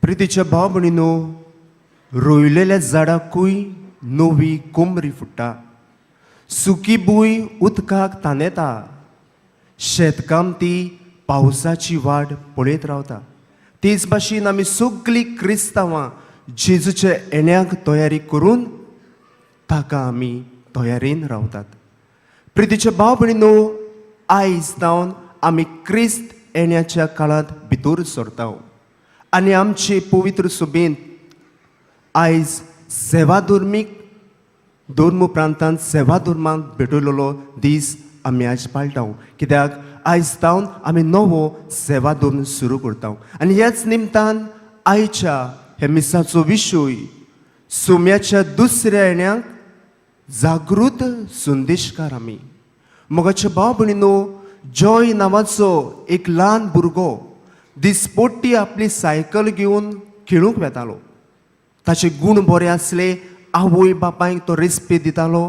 प्रितीच्या भाव भयणीनो, रोयलेल्या झाडाकूय नवी कोमरी फुट्टा. सुकी भूंय उदकाक तांदेता. शेतकामती पावसाची वाट पळयत रावता. तेच भाशेन आमी सगळीं क्रिस्तांवां जेजूच्या येण्याक तयारी करून ताका आमी तयारेन रावतात. प्रितीच्या भाव भयणीनो, आयज जावन आमी क्रिस्त येण्याच्या काळांत भितर सरता आनी आमचे पवित्र सभेन आयज सेवा धर्म प्रांतांत सेवा धर्मांक भेटलेलो दीस आमी आयज पाळटा. कित्याक आयज जावन आमी नवो सेवा धर्म सुरू करता आनी ह्याच निमतान आयच्या हे मिसाचो विशय सोम्याच्या दुसऱ्या येण्याक जागृत संदेशकार आमी. मोगाच्या भाव भयणीनो, जॉय नांवाचो एक ल्हान भुरगो दिसपट्टी आपली सायकल घेवन खेळूंक वेतालो. ताचे गूण बरे आसले, आवय बापायक तो रेस्पेद दितालो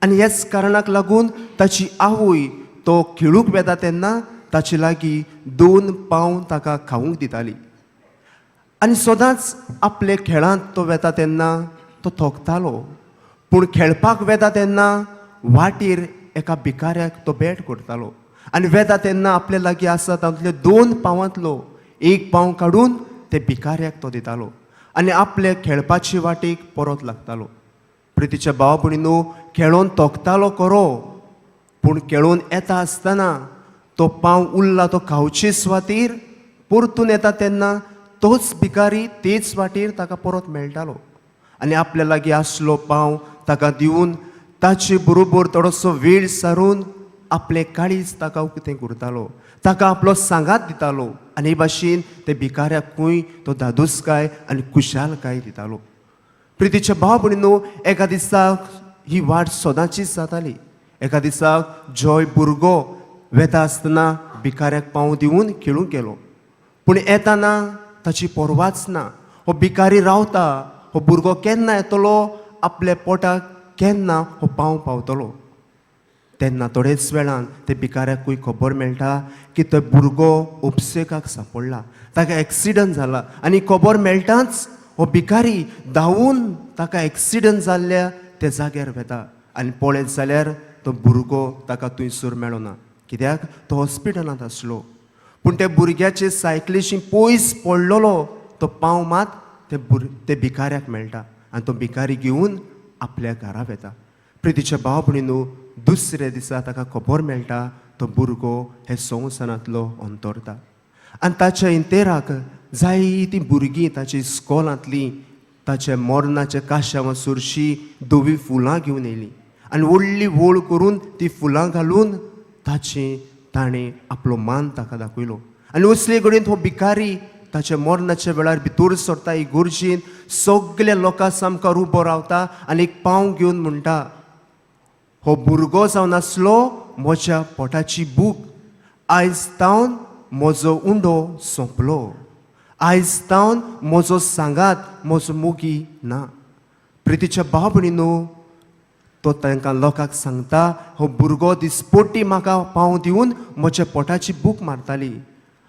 आनी ह्याच कारणाक लागून ताची आवय तो खेळूंक वेता तेन्ना ताचे लागीं 2 पाव ताका खावूंक दिताली. आनी सदांच आपले खेळांत तो वेता तेन्ना तो थोकतालो. पूण खेळपाक वेता तेन्ना वाटेर एका भिकाऱ्याक तो भेट करतालो आनी वेता तेन्ना आपले लागीं आसा तातूंतले 2 पावांतलो 1 पाव काडून ते भिकाऱ्याक तो दितालो आनी आपले खेळपाचे वाटेक परत लागतालो. प्रितीच्या भाव भयणीनो, खेळोन तोखतालो खरो, पूण खेळून येता आसतना तो पाव उरला तो खावचे सुवातेर परतून येता तेन्ना तोच भिकारी तेच वाटेर ताका परत मेळटालो आनी आपल्या लागीं आसलो पाव ताका दिवन ताचे बरोबर थोडोसो वेळ सारून आपले काळीज ताका उक्तें करतालो, ताका आपलो सांगात दितालो आनी हे भाशेन ते भिकाऱ्याकूय तो धादोसकाय आनी खुशालकाय दितालो. प्रितीच्या भाव भयणीनो, एका दिसाक ही वाट सदांचीच जाताली. एका दिसाक जॉय भुरगो वेता आसतना भिकाऱ्याक पाव दिवन खेळूंक गेलो, पूण येताना ताची परवाच ना. हो भिकारी रावता, हो भुरगो केन्ना येतलो, आपल्या पोटाक केन्ना हो पाव पावतलो. तेन्ना थोडेच वेळान ते भिकाऱ्याकूय खबर मेळटा की तो भुरगो उपसेकाक सांपडला, ताका एक्सिडंट जाला आनी खबर मेळटाच हो भिकारी धांवून ताका एक्सिडंट जाल्ल्या त्या जाग्यार वेता आनी पळयत जाल्यार तो भुरगो ताका थंयसर मेळना, कित्याक तो हॉस्पिटलांत आसलो. पूण त्या भुरग्याचे सायकलीशी पयस पडलेलो तो पाव मात ते भिकाऱ्याक मेळटा आनी तो भिकारी घेवन आपल्या घरा वेता. प्रितीच्या भाव भयणीनो, दुसऱ्या दिसा ताका खबर मेळटा तो भुरगो हे संवसारांतलो अंतरता आनी ताच्या इंतेराक जायतीं भुरगीं ताच्या इस्कॉलांतलीं ताच्या मरणाच्या काश्या सुरशीं धवी फुलां घेवन येयलीं आनी व्हडली वळ करून ती फुलां घालून ताणें आपलो मान ताका दाखयलो. आनी असले कडेन हो भिकारी ताच्या मरणाच्या वेळार भितर सरता इगोर्जेन सगल्या लोकां सामको उबो रावता आनी एक पाव घेवन म्हणटा, हो भुरगो जावन आसलो म्हज्या पोटाची भूक. आयज तावन म्हजो उंडो सोंपलो. आयज तावन म्हजो सांगात, म्हजो मोगी ना. प्रितीच्या भाव भयणीनो, तो तांकां लोकांक सांगता, हो भुरगो दिसपट्टी म्हाका पाव दिवन म्हज्या पोटाची भूक मारताली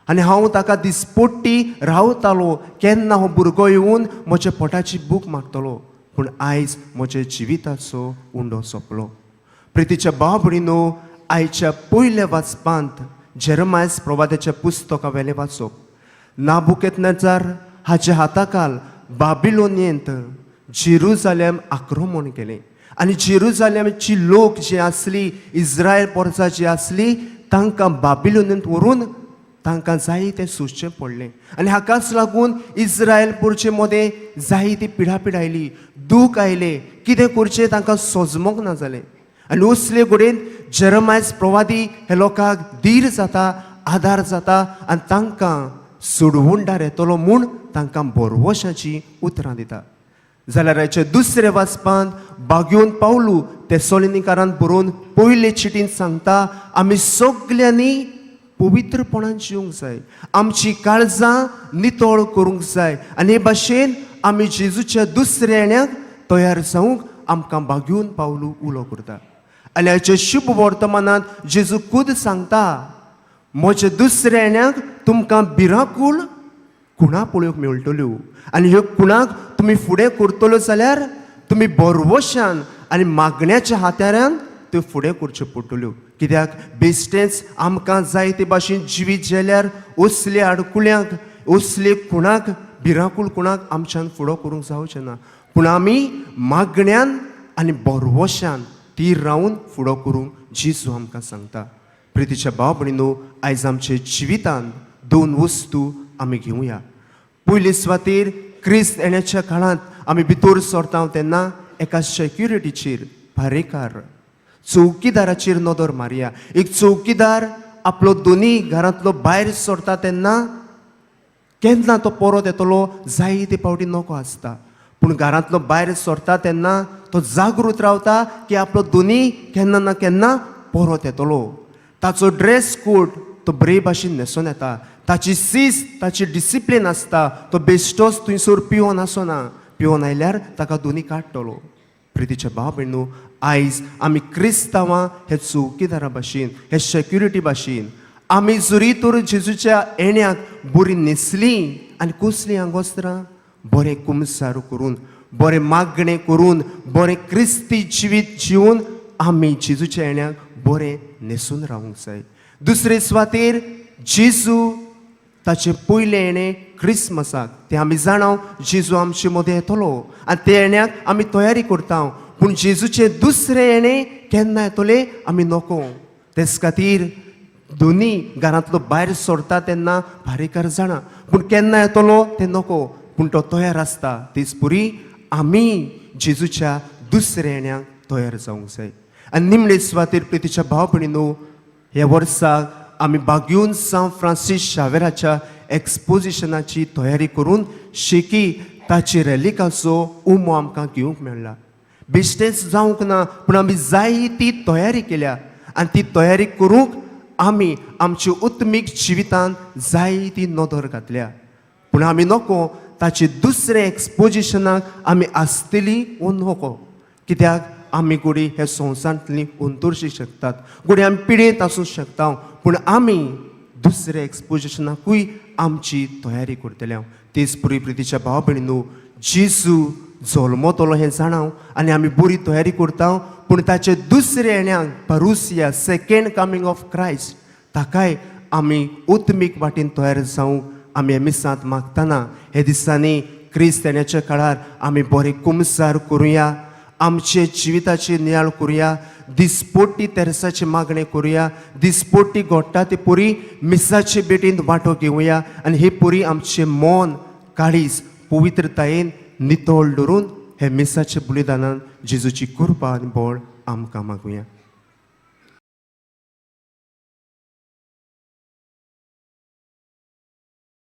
आनी हांव ताका दिसपट्टी रावतालो केन्ना हो भुरगो येवन म्हज्या पोटाची भूक मारतलो, पूण आयज म्हज्या जिविताचो उंडो सोंपलो. प्रितीच्या भाव भयणीनो, आयच्या पयल्या वाचपांत जेरमायस प्रवाद्याच्या पुस्तका वेलें वाचप. नाबुकेदनेजार हाच्या हाताखाल बाबिलोनियेंत जेरुजालेम आक्रमण केलें आनी जेरुजालेमची लोक जी आसली, इस्रायल परजा जी आसली, तांकां बाबिलोनियेंत व्हरून तांकां जायतें सोंसचें पडलें आनी हाकाच लागून इस्रायल पुरचे मदें जायती पिडापीड आयली, दूख आयलें, कितें करचें तांकां सोजमोग ना जालें. आनी असले कडेन जेरमायस प्रवादी हे लोकांक धीर जाता, आदार जाता आनी तांकां सोडवूंडार येतलो म्हूण तांकां भरवशाची उतरां दिता. जाल्यार हाच्या दुसऱ्या वाचपांत बागेवन पावलू तेसलोनिकारांत बरोवन पयले चिटीन सांगता, आमी सगल्यांनी पवित्रपणान जिवंक जाय, आमची काळजां नितळ करूंक जाय आनी हे भाशेन आमी जेजूच्या दुसऱ्या येण्याक तयार जावंक आमकां बागेवन पावलू उलो करता. आनी हाच्या शुभ वर्तमानांत जेजू खुद सांगता, म्हज्या दुसऱ्या येण्याक तुमकां भिरांकूळ कुणा पळोवंक मेळटल्यो आनी ह्यो कुणाक तुमी फुडें करतलो जाल्यार तुमी बरवशान आनी मागण्याच्या हात्यारान त्यो फुडें करच्यो पडटल्यो. कित्याक बेश्टेच आमकां जाय ते भाशेन जिवीत जेल्यार असले आडकुळ्यांक असले कुणाक भिरांकूळ कुणाक आमच्यान फुडो करूंक जावचें ना. पूण आमी मागण्यान आनी बरवशान ती रावन फुडो करूंक जेजू आमकां सांगता. प्रितीच्या भाव भयणीनो, आयज आमच्या जिवितांत 2 वस्तू आमी घेवया. पयले सुवातेर क्रिस्त येण्याच्या काळांत आमी भितर सरता तेन्ना एका सेक्युरिटीचेर भारेकार चौकीदाराचेर नदर मारया. एक चौकीदार आपलो दोनी घरांतलो भायर सरता तेन्ना केन्ना तो परत येतलो जायते फावटी नको आसता. पूण घरांतलो भायर सरता तेन्ना तो जागृत रावता की आपलो दोनी केन्ना ना केन्ना परत येतलो. ताचो ड्रेस कोड तो बरे भाशेन न्हेसोन येता. ताची शिस्त ताची डिसिप्लीन आसता. तो बेश्टोच थंयसर पिवोन आसना. पिवोन आयल्यार ताका दोनी काडटलो. प्रितीच्या भाव भयणो, आयज आमी क्रिस्तांवां हे चौकीदारा भाशेन हे सेक्युरिटी भाशेन आमी जरी तर जेजूच्या येण्याक बरी न्हेसलीं आनी कसलीं आंगोस्त्रां बरें कुमसार करून बरें मागणें करून बरें क्रिस्ती जिवीत जिवन आमी जेजूच्या येण्याक बरें न्हेसून रावूंक जाय. दुसरे सुवातेर जेजू ताचें पयलें येणें क्रिसमसाक तें आमी जाणाव जेजू आमचे मदें येतलो आनी ते येण्याक आमी तयारी करता. पूण जेजूचें दुसरें येणें केन्ना येतलें आमी नको. तेच खातीर दोनी घरांतलो भायर सरता तेन्ना भारेकार जाणा. पूण केन्ना येतलो तें नको. पूण तो तयार आसता. तेच पुरी आमी जेजूच्या दुसऱ्या येण्याक तयार जावंक जाय. आनी निमणे सुवातेर प्रितीच्या भाव भयणीनो, ह्या वर्साक आमी बागून सांव फ्रांसीस शावेराच्या एक्सपोजिशनाची तयारी करून शेकी ताची रॅलिकाचो उमो आमकां घेवंक मेळ्ळा. बेश्टेच जावंक ना, पूण आमी जाय ती तयारी केल्या आनी ती तयारी करूंक आमी आमच्या उत्मीक जिवितांत जाय ती नदर घातल्या. पूण आमी नको ताचे दुसरे एक्सपोजिशनाक आमी आसतली वो नको. कित्याक आमी घोडी हे संवसारांतलीं अंतरशी शकतात, घोडी आमी पिडेंत आसूंक शकता. पूण आमी दुसऱ्या एक्सपोजिशनाकूय आमची तयारी करतले. तेच पुरी प्रितीच्या भाव भयणीनो, जेजू जल्मतलो हें जाणाव आनी आमी बरी तयारी करता. पूण ताचे दुसरे येण्याक परुसिया सेकेंड कमिंग ऑफ क्रायस्ट ताकाय आमी उत्मीक वाटेन तयार जावंक आमी हे मिसांत मागतना हे दिसांनी क्रिस्त येण्याच्या काळार आमी बरें कुमसार करुया. आमचे जिविताची नियाळ करुया. दिसपोटी तेरसाची मागणी करुया. दिसपोटी घोडटा ते पुरी मिसाचे बेटीन वांटो घेवया आनी हे पुरी आमचे मन काळीज पवित्रतायेन नितळ दवरून हे मिसाच्या बलिदानान जेजूची कृपा आनी बळ आमकां मागुया.